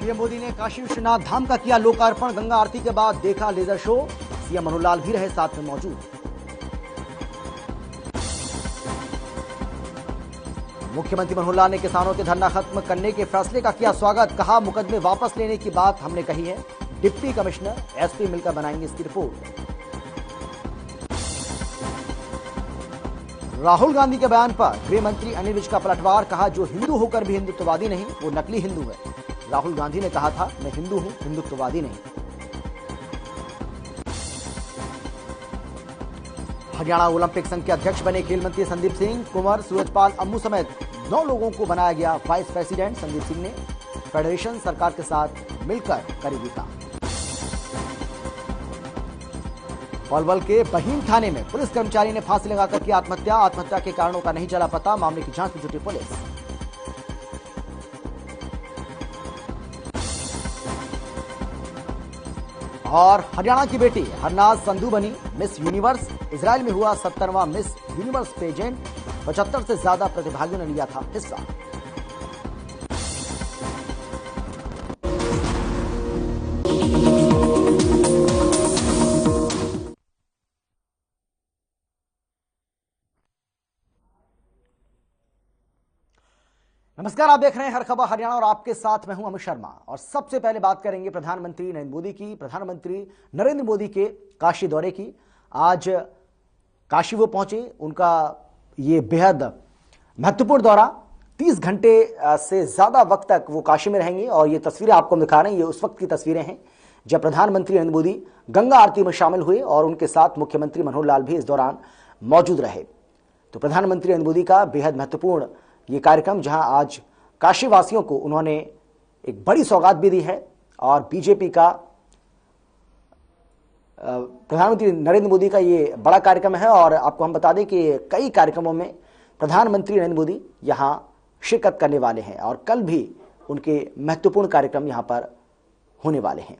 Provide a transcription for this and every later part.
PM Modi ने काशी विश्वनाथ धाम का किया लोकार्पण। गंगा आरती के बाद देखा laser show. CM Manohar Lal भी रहे साथ में मौजूद। मुख्यमंत्री मनोहर लाल ने किसानों के धरना खत्म करने के फैसले का किया स्वागत। कहा, मुकदमे वापस लेने की बात हमने कही है। डिप्टी कमिश्नर एसपी मिलकर बनाएंगे इसकी रिपोर्ट। राहुल गांधी के बयान पर गृह मंत्री अनिल विज का पलटवार। कहा, जो हिंदू होकर भी हिंदुत्ववादी नहीं वो नकली हिंदू है। राहुल गांधी ने कहा था, मैं हिंदू हूं, हिंदुत्ववादी नहीं। हरियाणा ओलंपिक संघ के अध्यक्ष बने खेल मंत्री संदीप सिंह। कुंवर, सूरजपाल, अम्मू समेत 9 लोगों को बनाया गया वाइस प्रेसिडेंट। संदीप सिंह ने फेडरेशन सरकार के साथ मिलकर करेगी काम। पलवल के बहीन थाने में पुलिस कर्मचारी ने फांसी लगाकर की आत्महत्या। आत्महत्या के कारणों का नहीं चला पता। मामले की जांच में जुटी पुलिस। और हरियाणा की बेटी हरनाज संधू बनी मिस यूनिवर्स। इजराइल में हुआ 70वां मिस यूनिवर्स पेजेंट। 75 से ज्यादा प्रतिभागियों ने लिया था हिस्सा। नमस्कार, आप देख रहे हैं हर खबर हरियाणा और आपके साथ मैं हूं अमित शर्मा। और सबसे पहले बात करेंगे प्रधानमंत्री नरेंद्र मोदी की। प्रधानमंत्री नरेंद्र मोदी के काशी दौरे की। आज काशी वो पहुंचे। उनका ये बेहद महत्वपूर्ण दौरा। 30 घंटे से ज्यादा वक्त तक वो काशी में रहेंगे। और ये तस्वीरें आपको दिखा रहे हैं, ये उस वक्त की तस्वीरें हैं जब प्रधानमंत्री नरेंद्र मोदी गंगा आरती में शामिल हुए और उनके साथ मुख्यमंत्री मनोहर लाल भी इस दौरान मौजूद रहे। तो प्रधानमंत्री नरेंद्र मोदी का बेहद महत्वपूर्ण ये कार्यक्रम, जहां आज काशी वासियों को उन्होंने एक बड़ी सौगात भी दी है। और बीजेपी का प्रधानमंत्री नरेंद्र मोदी का ये बड़ा कार्यक्रम है। और आपको हम बता दें कि कई कार्यक्रमों में प्रधानमंत्री नरेंद्र मोदी यहां शिरकत करने वाले हैं और कल भी उनके महत्वपूर्ण कार्यक्रम यहां पर होने वाले हैं।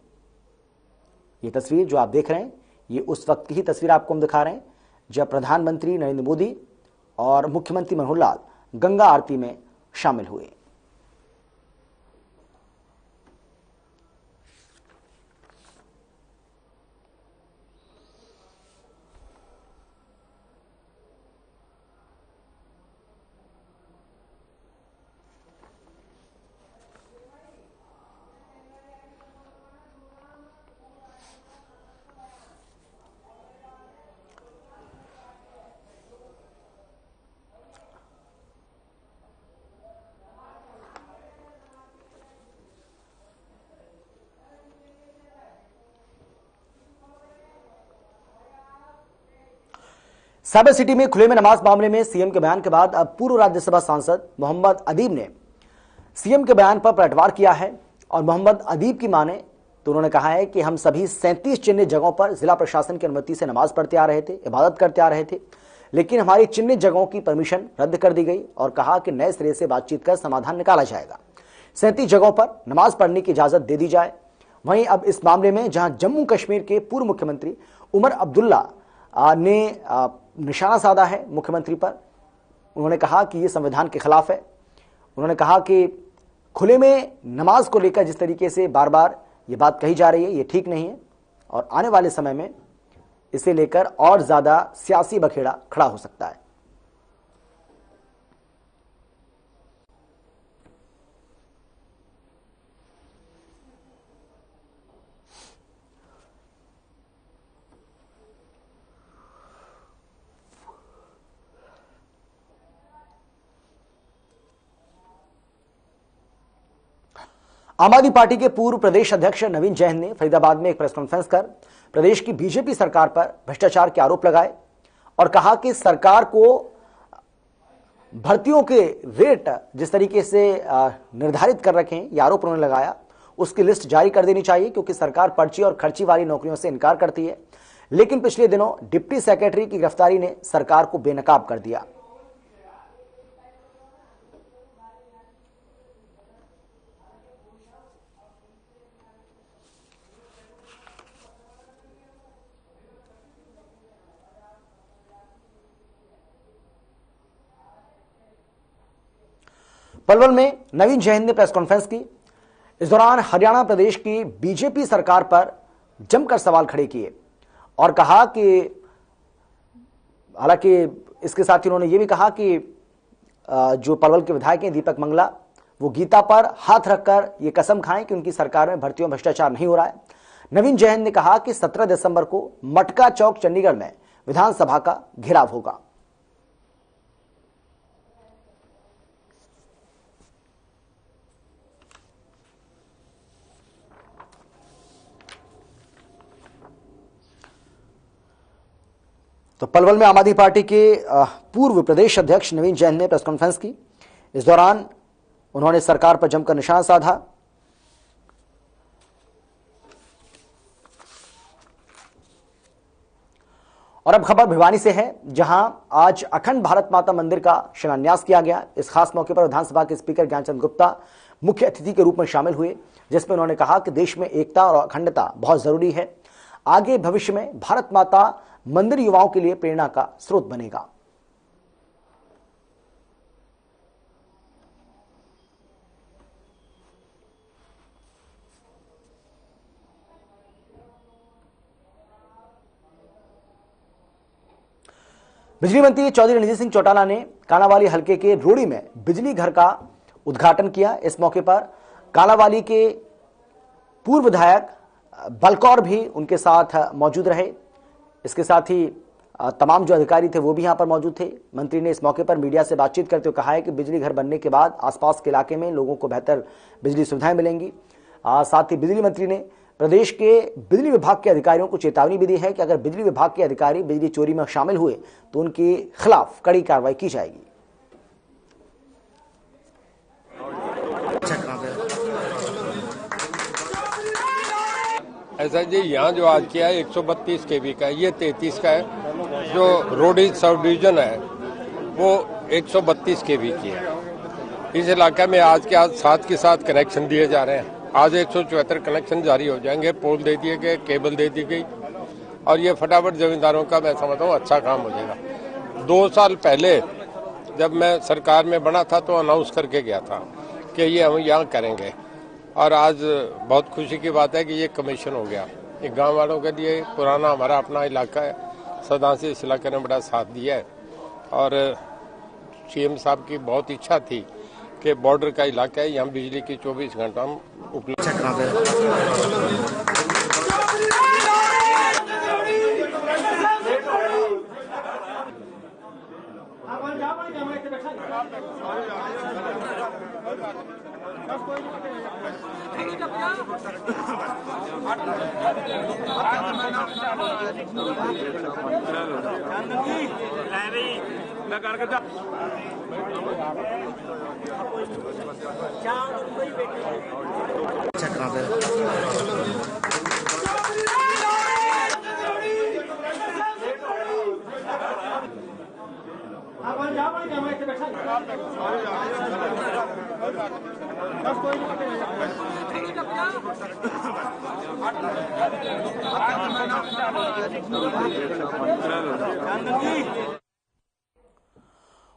ये तस्वीर जो आप देख रहे हैं, ये उस वक्त की ही तस्वीर आपको हम दिखा रहे हैं जब प्रधानमंत्री नरेंद्र मोदी और मुख्यमंत्री मनोहर लाल गंगा आरती में शामिल हुए। साइबर सिटी में खुले में नमाज मामले में सीएम के बयान के बाद अब पूर्व राज्यसभा सांसद मोहम्मद अदीब ने सीएम के बयान पर पलटवार किया है। और मोहम्मद अदीब की माने तो उन्होंने कहा है कि हम सभी 37 चिन्हित जगहों पर जिला प्रशासन की अनुमति से नमाज पढ़ते आ रहे थे, इबादत करते आ रहे थे, लेकिन हमारी चिन्हित जगहों की परमिशन रद्द कर दी गई और कहा कि नए सिरे से बातचीत कर समाधान निकाला जाएगा। 37 जगहों पर नमाज पढ़ने की इजाजत दे दी जाए। वहीं अब इस मामले में जहां जम्मू कश्मीर के पूर्व मुख्यमंत्री उमर अब्दुल्ला ने निशाना साधा है मुख्यमंत्री पर। उन्होंने कहा कि यह संविधान के खिलाफ है। उन्होंने कहा कि खुले में नमाज को लेकर जिस तरीके से बार बार ये बात कही जा रही है, ये ठीक नहीं है और आने वाले समय में इसे लेकर और ज्यादा सियासी बखेड़ा खड़ा हो सकता है। आम आदमी पार्टी के पूर्व प्रदेश अध्यक्ष नवीन जैन ने फरीदाबाद में एक प्रेस कॉन्फ्रेंस कर प्रदेश की बीजेपी सरकार पर भ्रष्टाचार के आरोप लगाए और कहा कि सरकार को भर्तियों के रेट जिस तरीके से निर्धारित कर रखे हैं, ये आरोप उन्होंने लगाया, उसकी लिस्ट जारी कर देनी चाहिए क्योंकि सरकार पर्ची और खर्ची वाली नौकरियों से इनकार करती है। लेकिन पिछले दिनों डिप्टी सेक्रेटरी की गिरफ्तारी ने सरकार को बेनकाब कर दिया। पलवल में नवीन जैन ने प्रेस कॉन्फ्रेंस की। इस दौरान हरियाणा प्रदेश की बीजेपी सरकार पर जमकर सवाल खड़े किए और कहा कि हालांकि इसके साथ ही उन्होंने ये भी कहा कि जो पलवल के विधायक हैं दीपक मंगला, वो गीता पर हाथ रखकर ये कसम खाएं कि उनकी सरकार में भर्तियों में भ्रष्टाचार नहीं हो रहा है। नवीन जैन ने कहा कि 17 दिसंबर को मटका चौक चंडीगढ़ में विधानसभा का घेराव होगा। तो पलवल में आम आदमी पार्टी के पूर्व प्रदेश अध्यक्ष नवीन जैन ने प्रेस कॉन्फ्रेंस की। इस दौरान उन्होंने सरकार पर जमकर निशाना साधा। और अब खबर भिवानी से है, जहां आज अखंड भारत माता मंदिर का शिलान्यास किया गया। इस खास मौके पर विधानसभा के स्पीकर ज्ञानचंद गुप्ता मुख्य अतिथि के रूप में शामिल हुए, जिसमें उन्होंने कहा कि देश में एकता और अखंडता बहुत जरूरी है। आगे भविष्य में भारत माता मंदिर युवाओं के लिए प्रेरणा का स्रोत बनेगा। बिजली मंत्री चौधरी रणजीत सिंह चौटाला ने कालांवाली हलके के रोड़ी में बिजली घर का उद्घाटन किया। इस मौके पर कालांवाली के पूर्व विधायक बलकौर भी उनके साथ मौजूद रहे। इसके साथ ही तमाम जो अधिकारी थे वो भी यहां पर मौजूद थे। मंत्री ने इस मौके पर मीडिया से बातचीत करते हुए कहा है कि बिजली घर बनने के बाद आसपास के इलाके में लोगों को बेहतर बिजली सुविधाएं मिलेंगी। साथ ही बिजली मंत्री ने प्रदेश के बिजली विभाग के अधिकारियों को चेतावनी भी दी है कि अगर बिजली विभाग के अधिकारी बिजली चोरी में शामिल हुए तो उनके खिलाफ कड़ी कार्रवाई की जाएगी। ऐसा जी, यहाँ जो आज किया है 132 केवी का है, ये 33 का है। जो रोडी सब डिवीजन है वो 132 केवी की है। इस इलाके में आज के आज 7 के 7 कनेक्शन दिए जा रहे हैं। आज 174 कनेक्शन जारी हो जाएंगे, पोल दे दिए गए, केबल दे दी गई और ये फटाफट जमींदारों का मैं समझता हूँ अच्छा काम हो जाएगा। 2 साल पहले जब मैं सरकार में बना था तो अनाउंस करके गया था कि ये हम यहाँ करेंगे और आज बहुत खुशी की बात है कि ये कमीशन हो गया। ये गांव वालों के लिए पुराना हमारा अपना इलाका है, सदा से इस इलाके ने बड़ा साथ दिया है और सीएम साहब की बहुत इच्छा थी कि बॉर्डर का इलाका है, यहाँ बिजली की 24 घंटा उपलब्ध।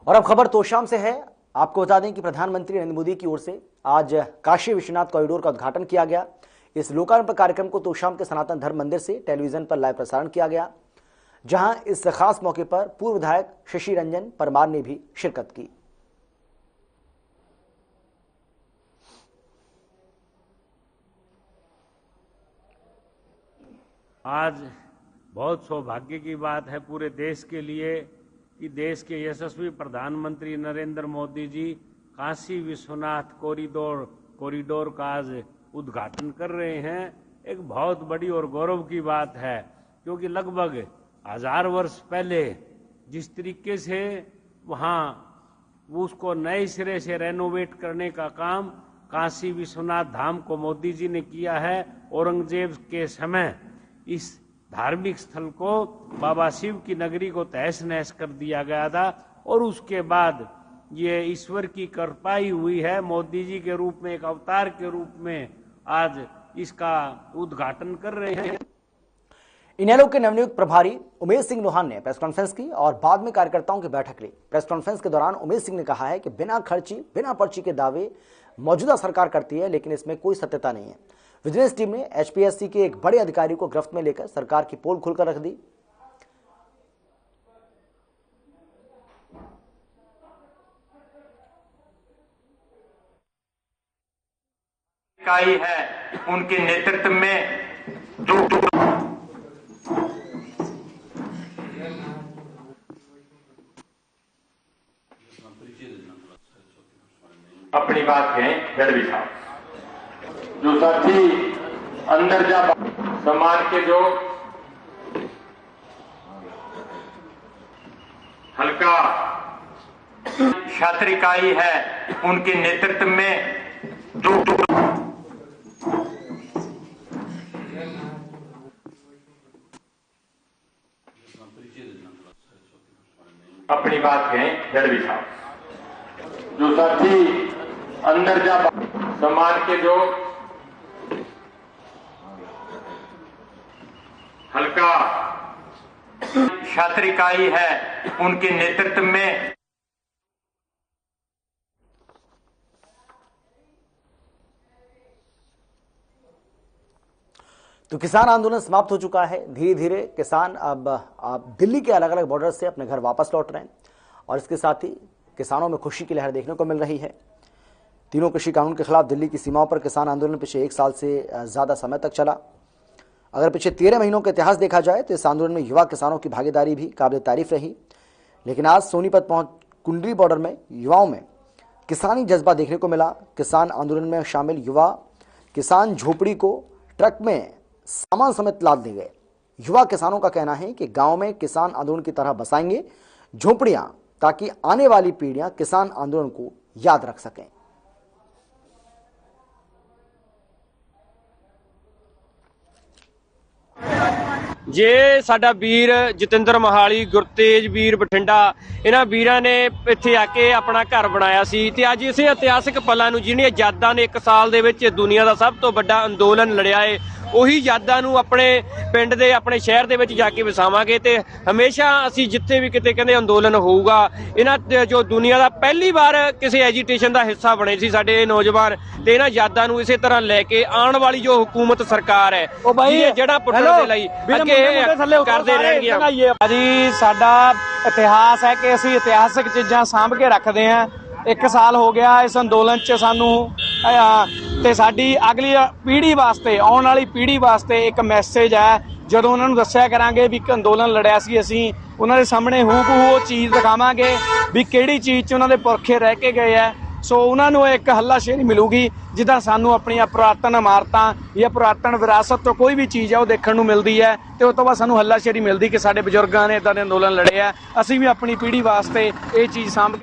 और अब खबर तोशाम से है। आपको बता दें कि प्रधानमंत्री नरेंद्र मोदी की ओर से आज काशी विश्वनाथ कॉरिडोर का उद्घाटन किया गया। इस लोकार्पण कार्यक्रम को तोशाम के सनातन धर्म मंदिर से टेलीविजन पर लाइव प्रसारण किया गया, जहां इस खास मौके पर पूर्व विधायक शशि रंजन परमार ने भी शिरकत की। आज बहुत सौभाग्य की बात है पूरे देश के लिए कि देश के यशस्वी प्रधानमंत्री नरेंद्र मोदी जी काशी विश्वनाथ कॉरिडोर का आज उद्घाटन कर रहे हैं। एक बहुत बड़ी और गौरव की बात है, क्योंकि लगभग 1000 वर्ष पहले जिस तरीके से वहाँ उसको नए सिरे से रेनोवेट करने का काम काशी विश्वनाथ धाम को मोदी जी ने किया है। औरंगजेब के समय इस धार्मिक स्थल को बाबा शिव की नगरी को तहस नहस कर दिया गया था और उसके बाद ये ईश्वर की कृपाई हुई है। मोदी जी के रूप में, एक अवतार के रूप में आज इसका उद्घाटन कर रहे हैं। इनेलो के नवनियुक्त प्रभारी उमेश सिंह लोहान ने प्रेस कॉन्फ्रेंस की और बाद में कार्यकर्ताओं की बैठक ली। प्रेस कॉन्फ्रेंस के दौरान उमेश सिंह ने कहा है कि बिना खर्ची बिना पर्ची के दावे मौजूदा सरकार करती है, लेकिन इसमें कोई सत्यता नहीं है। विजिलेंस टीम ने एचपीएससी के एक बड़े अधिकारी को गिरफ्त में लेकर सरकार की पोल खुलकर रख दी। इकाई है उनके नेतृत्व में जो अपनी बात कहें गढ़वी साहब, जो साथी अंदर जा समाज के जो हल्का छात्र इकाई है उनके नेतृत्व में जो अपनी बात कहें गढ़वी साहब, जो साथी अंदर जा समाज के जो हल्का छात्र इकाई है उनके नेतृत्व में तो किसान आंदोलन समाप्त हो चुका है। धीरे धीरे किसान अब दिल्ली के अलग अलग बॉर्डर से अपने घर वापस लौट रहे हैं और इसके साथ ही किसानों में खुशी की लहर देखने को मिल रही है। तीनों कृषि कानून के खिलाफ दिल्ली की सीमाओं पर किसान आंदोलन पिछले 1 साल से ज़्यादा समय तक चला। अगर पिछले 13 महीनों का इतिहास देखा जाए तो इस आंदोलन में युवा किसानों की भागीदारी भी काबिल तारीफ रही। लेकिन आज सोनीपत पहुंच कुंडली बॉर्डर में युवाओं में किसानी जज्बा देखने को मिला। किसान आंदोलन में शामिल युवा किसान झोपड़ी को ट्रक में सामान समेत लाद दे गए। युवा किसानों का कहना है कि गांव में किसान आंदोलन की तरह बसाएंगे झोपड़ियां, ताकि आने वाली पीढ़ियां किसान आंदोलन को याद रख सकें। ਜੇ ਸਾਡਾ ਵੀਰ ਜਤਿੰਦਰ ਮਹਾਲੀ, ਗੁਰਤੇਜ ਵੀਰ ਬਠਿੰਡਾ, ਇਹਨਾਂ ਵੀਰਾਂ ਨੇ ਇੱਥੇ ਆ ਕੇ ਆਪਣਾ ਘਰ ਬਣਾਇਆ ਸੀ ਤੇ ਅੱਜ ਇਸੇ ਇਤਿਹਾਸਕ ਪਲਾਂ ਨੂੰ ਜਿਹੜੀਆਂ ਯਾਦਾਂ ਨੇ 1 ਸਾਲ ਦੇ ਵਿੱਚ ਦੁਨੀਆ ਦਾ ਸਭ ਤੋਂ ਵੱਡਾ ਅੰਦੋਲਨ ਲੜਿਆ ਏ, ਉਹੀ ਯਾਦਾਂ ਨੂੰ ਆਪਣੇ ਪਿੰਡ ਦੇ ਆਪਣੇ ਸ਼ਹਿਰ ਦੇ ਵਿੱਚ ਜਾ ਕੇ ਵਸਾਵਾਂਗੇ ਤੇ ਹਮੇਸ਼ਾ ਅਸੀਂ ਜਿੱਥੇ ਵੀ ਕਿਤੇ ਕਹਿੰਦੇ ਅੰਦੋਲਨ ਹੋਊਗਾ ਇਹਨਾਂ ਜੋ ਦੁਨੀਆ ਦਾ ਪਹਿਲੀ ਵਾਰ ਕਿਸੇ ਐਜੀਟੇਸ਼ਨ ਦਾ ਹਿੱਸਾ ਬਣੇ ਸੀ ਸਾਡੇ ਨੌਜਵਾਨ ਤੇ ਇਹਨਾਂ ਯਾਦਾਂ ਨੂੰ ਇਸੇ ਤਰ੍ਹਾਂ ਲੈ ਕੇ ਆਉਣ ਵਾਲੀ ਜੋ ਹਕੂਮਤ ਸਰਕਾਰ ਹੈ ਇਹ ਜਿਹੜਾ ਪੁੱਟਣ ਦੇ ਲਈ ਅੱਗੇ ਕਰਦੇ ਰਹਿਣਗੇ। ਜੀ ਸਾਡਾ ਇਤਿਹਾਸ ਹੈ ਕਿ ਅਸੀਂ ਇਤਿਹਾਸਕ ਚੀਜ਼ਾਂ ਸਾਂਭ ਕੇ ਰੱਖਦੇ ਹਾਂ। 1 ਸਾਲ ਹੋ ਗਿਆ ਇਸ ਅੰਦੋਲਨ 'ਚ ਸਾਨੂੰ ਤੇ ਸਾਡੀ ਅਗਲੀ ਪੀੜ੍ਹੀ ਵਾਸਤੇ, ਆਉਣ ਵਾਲੀ ਪੀੜ੍ਹੀ ਵਾਸਤੇ ਇੱਕ ਮੈਸੇਜ ਹੈ। ਜਦੋਂ ਉਹਨਾਂ ਨੂੰ ਦੱਸਿਆ ਕਰਾਂਗੇ ਵੀ ਇੱਕ ਅੰਦੋਲਨ ਲੜਿਆ ਸੀ, ਅਸੀਂ ਉਹਨਾਂ ਦੇ ਸਾਹਮਣੇ ਹੂਬਹੂ ਉਹ ਚੀਜ਼ ਦਿਖਾਵਾਂਗੇ ਵੀ ਕਿਹੜੀ ਚੀਜ਼ 'ਚ ਉਹਨਾਂ ਦੇ ਪੁਰਖੇ ਰਹਿ ਕੇ ਗਏ ਹੈ। ਸੋ ਉਹਨਾਂ ਨੂੰ ਇੱਕ ਹੱਲਾਸ਼ੇਰੀ ਮਿਲੂਗੀ ਜਿੱਦਾਂ ਸਾਨੂੰ ਆਪਣੀਆਂ ਪੁਰਾਤਨ ਇਮਾਰਤਾਂ ਜਾਂ ਪੁਰਾਤਨ ਵਿਰਾਸਤ ਤੋਂ ਕੋਈ ਵੀ ਚੀਜ਼ ਹੈ ਉਹ ਦੇਖਣ ਨੂੰ ਮਿਲਦੀ ਹੈ ਤੇ ਉਸ ਤੋਂ ਬਾਅਦ ਸਾਨੂੰ ਹੱਲਾਸ਼ੇਰੀ ਮਿਲਦੀ ਕਿ ਸਾਡੇ ਬਜ਼ੁਰਗਾਂ ਨੇ ਇੱਦਾਂ ਦੇ ਅੰਦੋਲਨ ਲੜੇ ਆ। ਅਸੀਂ ਵੀ ਆਪਣੀ ਪੀੜ੍ਹੀ ਵਾਸਤੇ ਇਹ ਚੀਜ਼ ਸਾਂਭ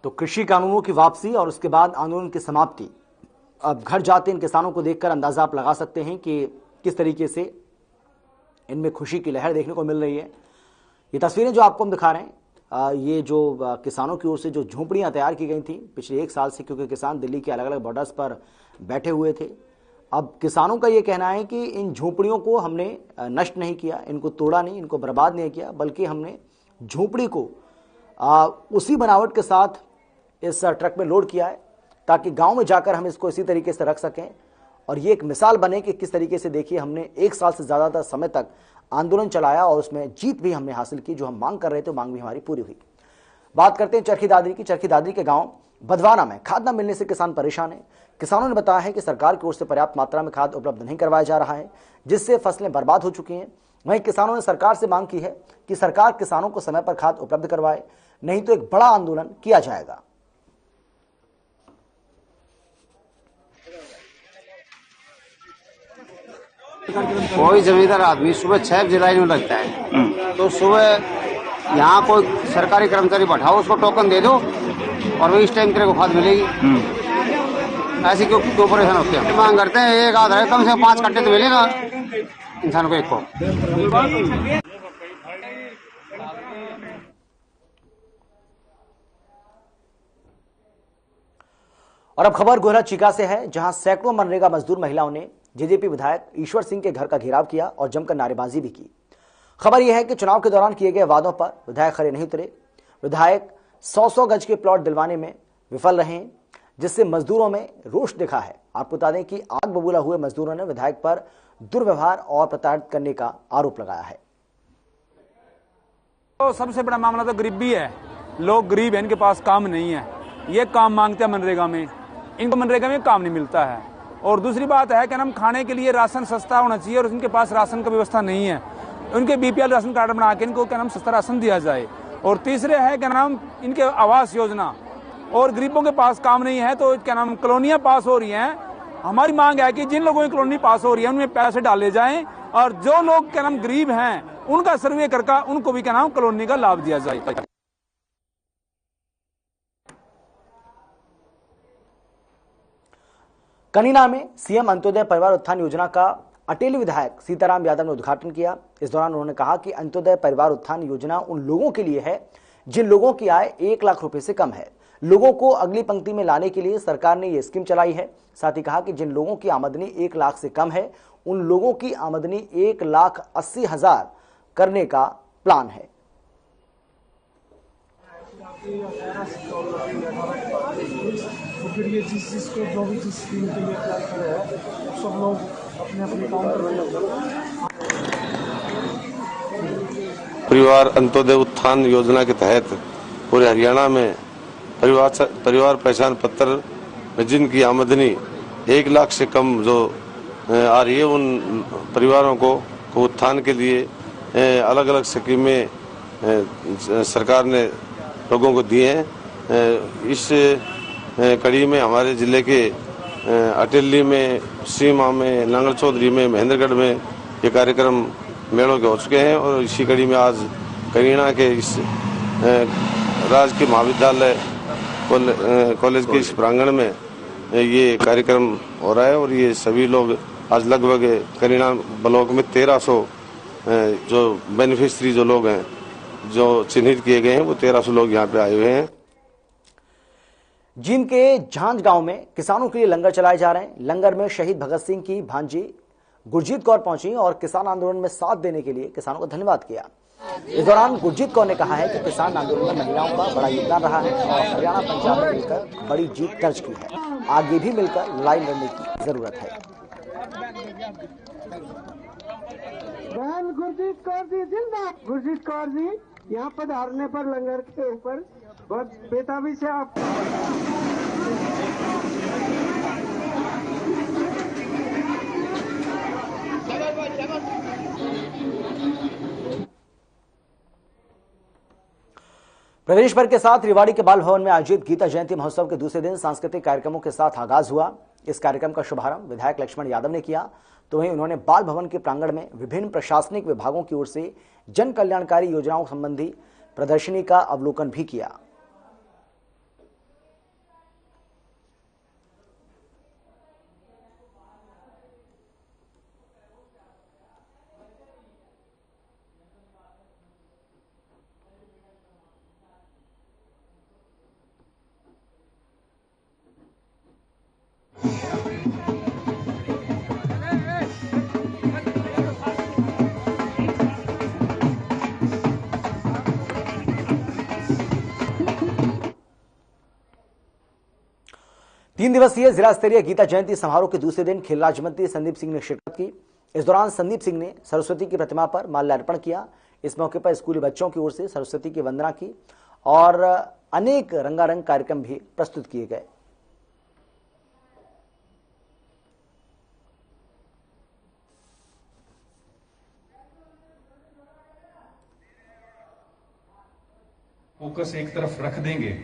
तो कृषि कानूनों की वापसी और उसके बाद आंदोलन की समाप्ति। अब घर जाते इन किसानों को देखकर अंदाजा आप लगा सकते हैं कि किस तरीके से इनमें खुशी की लहर देखने को मिल रही है। ये तस्वीरें जो आपको हम दिखा रहे हैं, ये जो किसानों की ओर से जो झोंपड़ियां तैयार की गई थी पिछले 1 साल से, क्योंकि किसान दिल्ली के अलग अलग बॉर्डर्स पर बैठे हुए थे। अब किसानों का ये कहना है कि इन झोंपड़ियों को हमने नष्ट नहीं किया, इनको तोड़ा नहीं, इनको बर्बाद नहीं किया, बल्कि हमने झोंपड़ी को उसी बनावट के साथ इस ट्रक में लोड किया है ताकि गांव में जाकर हम इसको इसी तरीके से रख सकें और ये एक मिसाल बने कि किस तरीके से, देखिए, हमने 1 साल से ज़्यादा समय तक आंदोलन चलाया और उसमें जीत भी हमने हासिल की। जो हम मांग कर रहे थे मांग भी हमारी पूरी हुई। बात करते हैं चरखी दादरी की। चरखी दादरी के गांव बधवाना में खाद न मिलने से किसान परेशान है। किसानों ने बताया है कि सरकार की ओर से पर्याप्त मात्रा में खाद उपलब्ध नहीं करवाया जा रहा है, जिससे फसलें बर्बाद हो चुकी हैं। वहीं किसानों ने सरकार से मांग की है कि सरकार किसानों को समय पर खाद उपलब्ध करवाए, नहीं तो एक बड़ा आंदोलन किया जाएगा। कोई जमींदार आदमी सुबह 6 बजे लाइन में लगता है, तो सुबह यहाँ कोई सरकारी कर्मचारी बैठाओ, उसको टोकन दे दो और वही इस टाइम तेरे को खाद मिलेगी। ऐसे क्यों परेशान होते हैं? मांग करते हैं एक आधा कम से कम 5 कट्टे तो मिलेगा इंसान को एक को। और अब खबर गोहरा चीका से है, जहां सैकड़ों मनरेगा मजदूर महिलाओं ने जेजेपी विधायक ईश्वर सिंह के घर का घेराव किया और जमकर नारेबाजी भी की। खबर यह है कि चुनाव के दौरान किए गए वादों पर विधायक खरे नहीं उतरे। विधायक 100 गज के प्लॉट दिलवाने में विफल रहे, जिससे मजदूरों में रोष दिखा है। आपको बता दें कि आग बबूला हुए मजदूरों ने विधायक पर दुर्व्यवहार और प्रताड़ित करने का आरोप लगाया है। तो सबसे बड़ा मामला तो गरीबी है। लोग गरीब हैं, इनके पास काम नहीं है, ये काम मांगते हैं मनरेगा में, इनको मनरेगा में काम नहीं मिलता है। और दूसरी बात है कि हम खाने के लिए राशन सस्ता होना चाहिए और उनके पास राशन का व्यवस्था नहीं है। उनके बीपीएल राशन कार्ड बना के इनको क्या नाम सस्ता राशन दिया जाए। और तीसरे है क्या नाम इनके आवास योजना, और गरीबों के पास काम नहीं है तो क्या नाम कॉलोनियां पास हो रही हैं। हमारी मांग है कि जिन लोगों की कॉलोनी पास हो रही है उनमें पैसे डाले जाएं और जो लोग क्या नाम गरीब हैं उनका सर्वे करके उनको भी क्या नाम कॉलोनी का लाभ दिया जाए। कनीना में सीएम अंत्योदय परिवार उत्थान योजना का अटेली विधायक सीताराम यादव ने उद्घाटन किया। इस दौरान उन्होंने कहा कि अंत्योदय परिवार उत्थान योजना उन लोगों के लिए है जिन लोगों की आय 1 लाख रुपए से कम है। लोगों को अगली पंक्ति में लाने के लिए सरकार ने यह स्कीम चलाई है। साथ ही कहा कि जिन लोगों की आमदनी 1 लाख से कम है उन लोगों की आमदनी 1,80,000 करने का प्लान है। तो फिर ये जिसको जो भी जिस स्कीम के लिए अप्लाई करे हैं सब लोग अपने अपने अकाउंट पर। परिवार अंत्योदय उत्थान योजना के तहत पूरे हरियाणा में परिवार पहचान पत्र में जिनकी आमदनी 1 लाख से कम जो आ रही है उन परिवारों को उत्थान के लिए अलग अलग स्कीमें सरकार ने लोगों को दिए हैं। इस कड़ी में हमारे जिले के अटेली में, सीमा में, नांगल चौधरी में, महेंद्रगढ़ में ये कार्यक्रम मेलों के हो चुके हैं। और इसी कड़ी में आज कनीना के इस राजकीय महाविद्यालय कॉलेज के इस प्रांगण में ये कार्यक्रम हो रहा है। और ये सभी लोग आज लगभग कनीना ब्लॉक में 1300 जो बेनिफिशरी जो लोग हैं जो चिन्हित किए गए हैं वो 1300 लोग यहाँ पे आए हुए हैं। जींद के झांझ गांव में किसानों के लिए लंगर चलाए जा रहे हैं। लंगर में शहीद भगत सिंह की भांजी गुरजीत कौर पहुंची और किसान आंदोलन में साथ देने के लिए किसानों का धन्यवाद किया। इस दौरान गुरजीत कौर ने कहा है कि किसान आंदोलन में महिलाओं का बड़ा योगदान रहा है और हरियाणा पंजाब में मिलकर बड़ी जीत दर्ज की है। आगे भी मिलकर लड़ाई लड़ने की जरूरत है। गुरजीत कौर जी जिंदाबाद। गुरजीत कौर जी यहाँ पधारने पर लंगर के ऊपर बहुत बेताबी से आप प्रदेश भर के साथ रेवाड़ी के बाल भवन में आयोजित गीता जयंती महोत्सव के दूसरे दिन सांस्कृतिक कार्यक्रमों के साथ आगाज हुआ। इस कार्यक्रम का शुभारंभ विधायक लक्ष्मण यादव ने किया, तो वहीं उन्होंने बाल भवन के प्रांगण में विभिन्न प्रशासनिक विभागों की ओर से जन कल्याणकारी योजनाओं संबंधी प्रदर्शनी का अवलोकन भी किया। तीन दिवसीय जिला स्तरीय गीता जयंती समारोह के दूसरे दिन खेल राज्य मंत्री संदीप सिंह ने शिरकत की। इस दौरान संदीप सिंह ने सरस्वती की प्रतिमा पर माल्यार्पण किया। इस मौके पर स्कूली बच्चों की ओर से सरस्वती की वंदना की और अनेक रंगारंग कार्यक्रम भी प्रस्तुत किए गए। फोकस एक तरफ रख देंगे,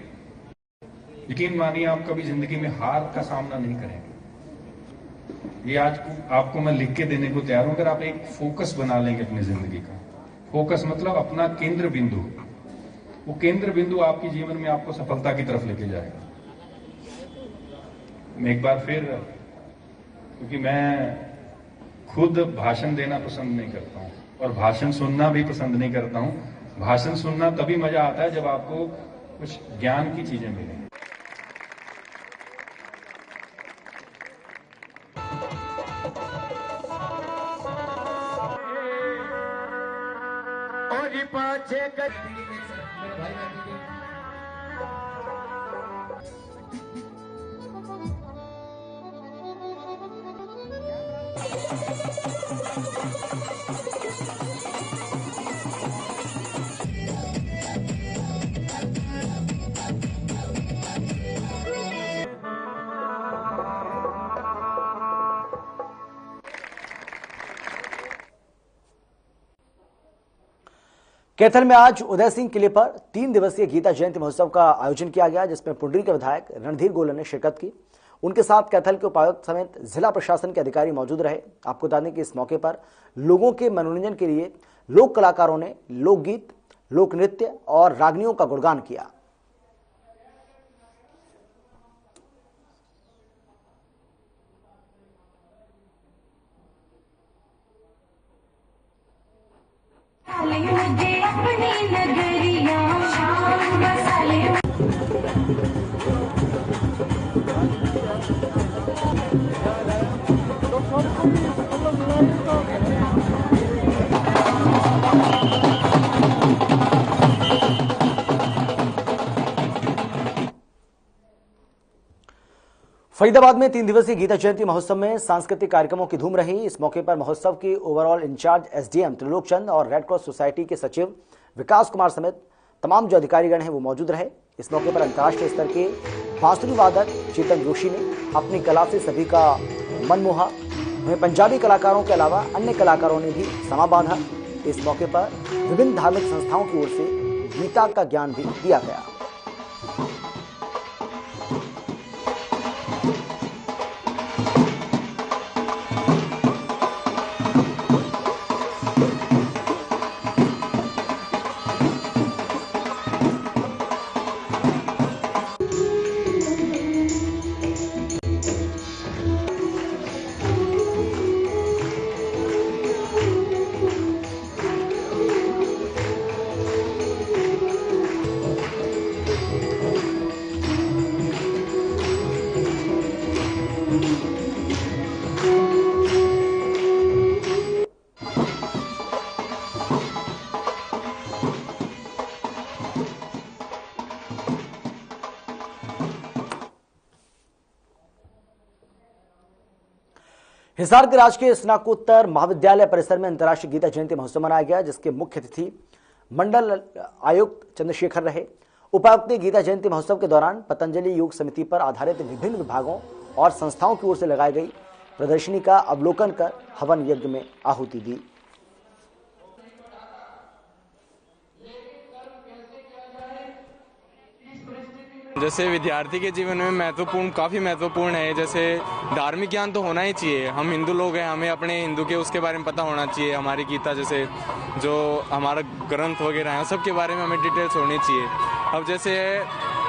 यकीन मानिए आप कभी जिंदगी में हार का सामना नहीं करेंगे। ये आज आपको मैं लिख के देने को तैयार हूं। अगर आप एक फोकस बना लेंगे अपनी जिंदगी का, फोकस मतलब अपना केंद्र बिंदु, वो केंद्र बिंदु आपके जीवन में आपको सफलता की तरफ लेके जाएगा। मैं एक बार फिर, क्योंकि मैं खुद भाषण देना पसंद नहीं करता हूं और भाषण सुनना भी पसंद नहीं करता हूं। भाषण सुनना तभी मजा आता है जब आपको कुछ ज्ञान की चीजें मिलें। की 5-6 कैथल में आज उदय सिंह किले पर 3 दिवसीय गीता जयंती महोत्सव का आयोजन किया गया, जिसमें पुंडरी के विधायक रणधीर गोलन ने शिरकत की। उनके साथ कैथल के उपायुक्त समेत जिला प्रशासन के अधिकारी मौजूद रहे। आपको बता दें कि इस मौके पर लोगों के मनोरंजन के लिए लोक कलाकारों ने लोकगीत, लोक नृत्य और रागनियों का गुणगान किया। फरीदाबाद में 3 दिवसीय गीता जयंती महोत्सव में सांस्कृतिक कार्यक्रमों की धूम रही। इस मौके पर महोत्सव के ओवरऑल इंचार्ज एसडीएम त्रिलोक चंद और रेड क्रॉस सोसाइटी के सचिव विकास कुमार समेत तमाम जो अधिकारीगण हैं वो मौजूद रहे। इस मौके पर अंतर्राष्ट्रीय स्तर के बांसुरी वादक चेतन जोशी ने अपनी कला से सभी का मन मोहा। वहीं पंजाबी कलाकारों के अलावा अन्य कलाकारों ने भी समा बांधा। इस मौके पर विभिन्न धार्मिक संस्थाओं की ओर से गीता का ज्ञान भी दिया गया। हिसार के राजकीय स्नातकोत्तर महाविद्यालय परिसर में अंतर्राष्ट्रीय गीता जयंती महोत्सव मनाया गया, जिसके मुख्य अतिथि मंडल आयुक्त चंद्रशेखर रहे। उपायुक्त ने गीता जयंती महोत्सव के दौरान पतंजलि योग समिति पर आधारित विभिन्न विभागों और संस्थाओं की ओर से लगाई गई प्रदर्शनी का अवलोकन कर हवन यज्ञ में आहुति दी। जैसे विद्यार्थी के जीवन में काफ़ी महत्वपूर्ण है। जैसे धार्मिक ज्ञान तो होना ही चाहिए। हम हिंदू लोग हैं, हमें अपने हिंदू के उसके बारे में पता होना चाहिए। हमारी गीता जैसे जो हमारा ग्रंथ वगैरह है सबके बारे में हमें डिटेल्स होनी चाहिए। अब जैसे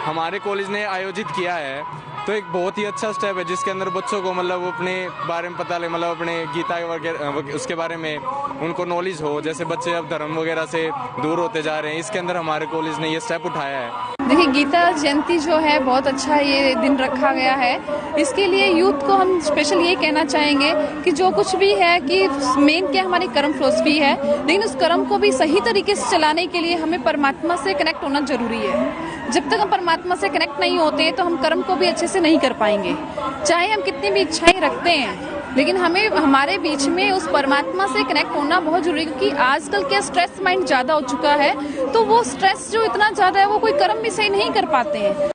हमारे कॉलेज ने आयोजित किया है तो एक बहुत ही अच्छा स्टेप है, जिसके अंदर बच्चों को मतलब अपने बारे में पता लगे, मतलब अपने गीता वगैरह उसके बारे में उनको नॉलेज हो। जैसे बच्चे अब धर्म वगैरह से दूर होते जा रहे हैं, इसके अंदर हमारे कॉलेज ने ये स्टेप उठाया है। देखिए, गीता जयंती जो है बहुत अच्छा ये दिन रखा गया है। इसके लिए यूथ को हम स्पेशल ये कहना चाहेंगे कि जो कुछ भी है कि मेन क्या हमारी कर्म फिलॉसफी है, लेकिन उस कर्म को भी सही तरीके से चलाने के लिए हमें परमात्मा से कनेक्ट होना जरूरी है। जब तक हम परमात्मा से कनेक्ट नहीं होते तो हम कर्म को भी अच्छे से नहीं कर पाएंगे। चाहे हम कितनी भी इच्छाएं रखते हैं, लेकिन हमें हमारे बीच में उस परमात्मा से कनेक्ट होना बहुत जरूरी है। क्योंकि आजकल क्या स्ट्रेस माइंड ज्यादा हो चुका है, तो वो स्ट्रेस जो इतना ज्यादा है वो कोई कर्म भी सही नहीं कर पाते हैं।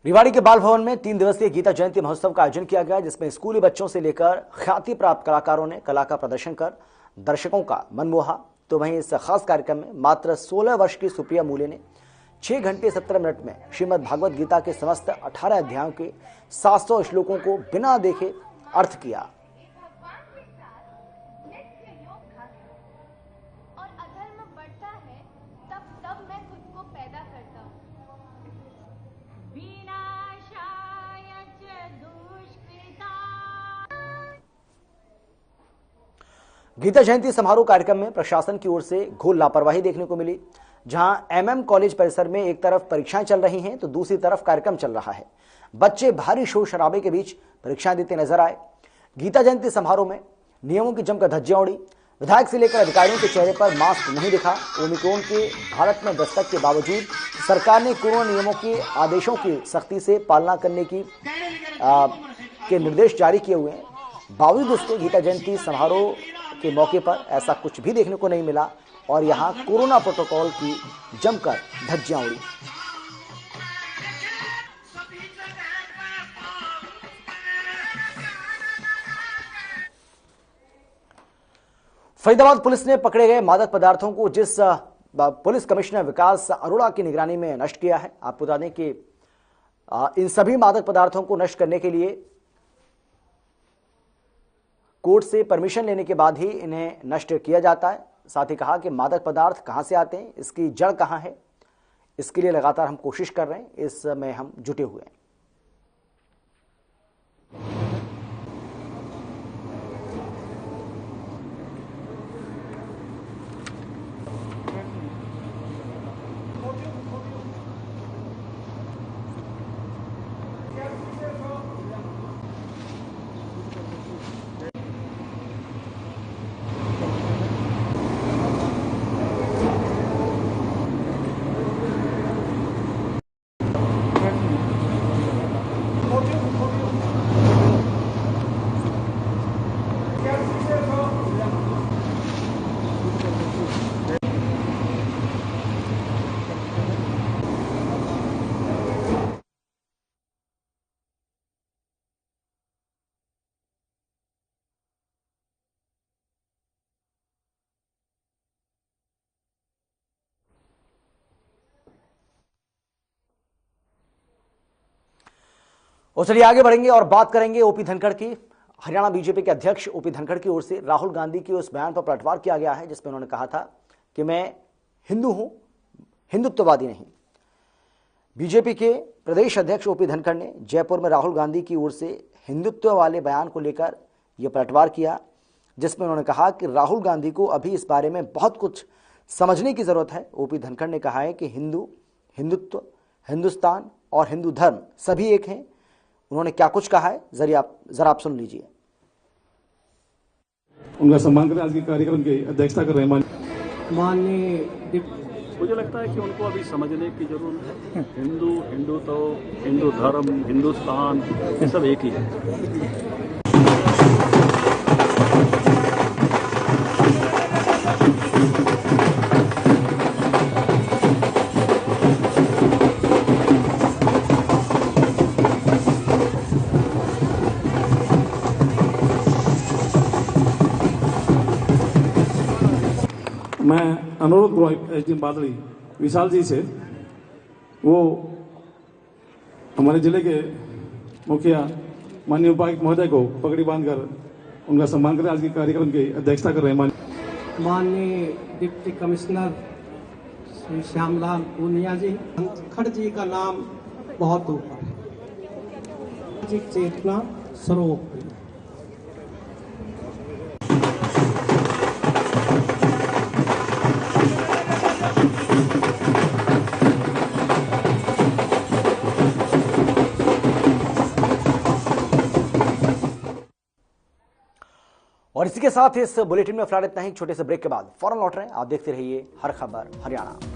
रिवाड़ी के बाल भवन में 3 दिवसीय गीता जयंती महोत्सव का आयोजन किया गया, जिसमें स्कूली बच्चों से लेकर ख्याति प्राप्त कलाकारों ने कला का प्रदर्शन कर दर्शकों का मन मोहा। तो वहीं इस खास कार्यक्रम में मात्र 16 वर्ष की सुप्रिया मूले ने 6 घंटे 17 मिनट में श्रीमद् भागवत गीता के समस्त 18 अध्यायों के 700 श्लोकों को बिना देखे अर्थ किया। गीता जयंती समारोह कार्यक्रम में प्रशासन की ओर से घोर लापरवाही देखने को मिली, जहां एमएम कॉलेज परिसर में एक तरफ परीक्षाएं चल रही हैं तो दूसरी तरफ कार्यक्रम चल रहा है। बच्चे भारी शोर शराबे के बीच परीक्षाएं देते नजर आए। गीता जयंती समारोह में नियमों की जमकर धज्जियां उड़ी। विधायक से लेकर अधिकारियों के चेहरे पर मास्क नहीं दिखा। ओमिक्रॉन के भारत में दस्तक के बावजूद सरकार ने कोरोना नियमों के आदेशों की सख्ती से पालना करने के निर्देश जारी किए हुए हैं। बावजूद इसके गीता जयंती समारोह के मौके पर ऐसा कुछ भी देखने को नहीं मिला और यहां कोरोना प्रोटोकॉल की जमकर धज्जियां उड़ी। फरीदाबाद पुलिस ने पकड़े गए मादक पदार्थों को जिस पुलिस कमिश्नर विकास अरोड़ा की निगरानी में नष्ट किया है। आपको बता दें कि इन सभी मादक पदार्थों को नष्ट करने के लिए कोर्ट से परमिशन लेने के बाद ही इन्हें नष्ट किया जाता है। साथ ही कहा कि मादक पदार्थ कहां से आते हैं, इसकी जड़ कहां है, इसके लिए लगातार हम कोशिश कर रहे हैं, इसमें हम जुटे हुए हैं। और चलिए आगे बढ़ेंगे और बात करेंगे ओपी धनखड़ की। हरियाणा बीजेपी के अध्यक्ष ओपी धनखड़ की ओर से राहुल गांधी के उस बयान पर पलटवार किया गया है जिसमें उन्होंने कहा था कि मैं हिंदू हूं, हिंदुत्ववादी नहीं। बीजेपी के प्रदेश अध्यक्ष ओपी धनखड़ ने जयपुर में राहुल गांधी की ओर से हिंदुत्व वाले बयान को लेकर यह पलटवार किया, जिसमें उन्होंने कहा कि राहुल गांधी को अभी इस बारे में बहुत कुछ समझने की जरूरत है। ओपी धनखड़ ने कहा है कि हिंदुत्व, हिंदुस्तान और हिंदू धर्म सभी एक हैं। उन्होंने क्या कुछ कहा है जरा आप सुन लीजिए। उनका सम्मान करें। आज के कार्यक्रम की अध्यक्षता कर रहे हैं माननीय। मुझे लगता है कि उनको अभी समझने की जरूरत है। हिंदुत्व, हिंदू धर्म, हिंदुस्तान ये सब एक ही है। मैं अनुरोध करूँ एसडीएम बादली विशाल जी से, वो हमारे जिले के मुखिया माननीय उपायुक्त महोदय को पगड़ी बांधकर उनका सम्मान करें। आज के कार्यक्रम की अध्यक्षता कर रहे हैं माननीय डिप्टी कमिश्नर श्री श्यामलाल पूनिया जी। धनखड़ जी का नाम बहुत ऊपर है, चेतना सर्वोपरि। और इसी के साथ इस बुलेटिन में फिलहाल इतना ही। छोटे से ब्रेक के बाद फौरन लौट रहे हैं। आप देखते रहिए हर खबर हरियाणा।